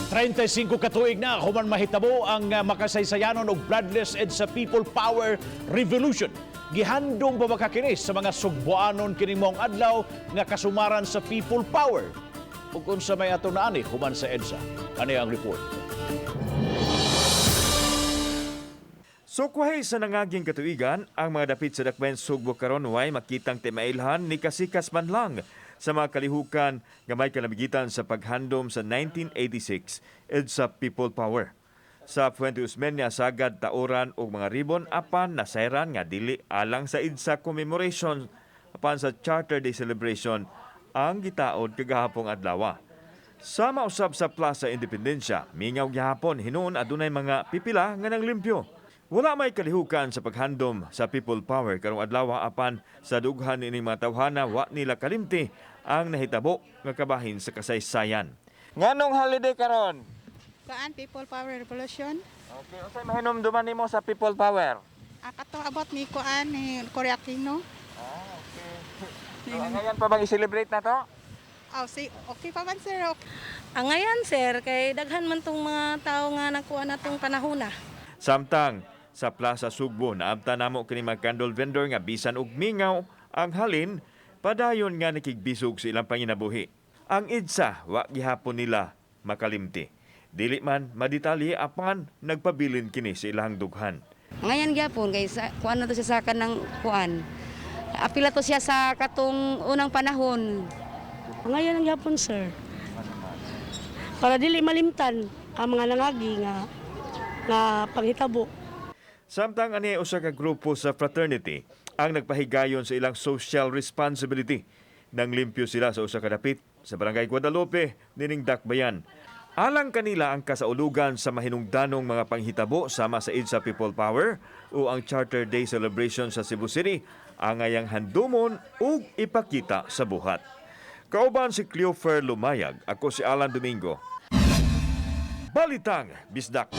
35 katuig na human mahitabo ang makasaysayanon og bloodless EDSA People Power Revolution. Gihandom pa makakinis sa mga sugboanon kini mong adlaw nga kasumaran sa People Power. Ug unsa may ato naani human sa EDSA. Kani ang report. Sukwahay sa nangaging katuigan, ang mga dapit sa dakbayan Sugbo karon way makitang timailhan ni kasikas man lang sa mga kalihukan nga may kalamigitan sa paghandom sa 1986 EDSA People Power. Sa Fuente Usmeña sagad tauran og mga ribon apan nasayran nga dili alang sa EDSA commemoration apan sa Charter Day celebration ang gitaod kagahapong adlaw. Sa mausab sa Plaza Independencia, mingaw gihapon hinuon adunay mga pipila nga nanglimpyo. Wala may kalihukan sa paghandom sa People Power karong adlaw apan sa dughan ini mga tawhana wa nila kalimti ang nahitabo nga kabahin sa kasaysayan. Nganong holiday karon? Kuan People Power Revolution. Okay, unsay mahinumduman nimo sa People Power? Katong abot ni kuan ni Korea Aquino. Okay. So, ngayon pa bang i-celebrate na to? Okay pa man sir. Ngayon sir, kay daghan man tong mga tao nga nakuha na tong panahona. Samtang sa Plaza Sugbo naabta namo kini mga candle vendor nga bisan og mingaw ang halin padayon nga nakigbisog sa ilang panginabuhi. Ang EDSA wa gihapon nila makalimti. Dili man madetali apan nagpabilin kini sa ilang dughan. Ngayon gyapon kay kuan na to siya sa kanang kuan. Apila to siya sa katong unang panahon. Ngayon ang gyapon sir. Para dili malimtan ang mga nangagi nga panghitabo. Samtang ani usa ka grupo sa fraternity ang nagpahigayon sa ilang social responsibility. Nanglimpyo sila sa usa ka dapit sa Barangay Guadalupe nining Dakbayan. Alang kanila ang kasaulugan sa mahinungdanong mga panghitabo sama sa EDSA People Power o ang Charter Day celebration sa Cebu City ang ayang handumon ug ipakita sa buhat. Kauban si Cleofer Lumayag, ako si Alan Domingo. Balitang Bisdak.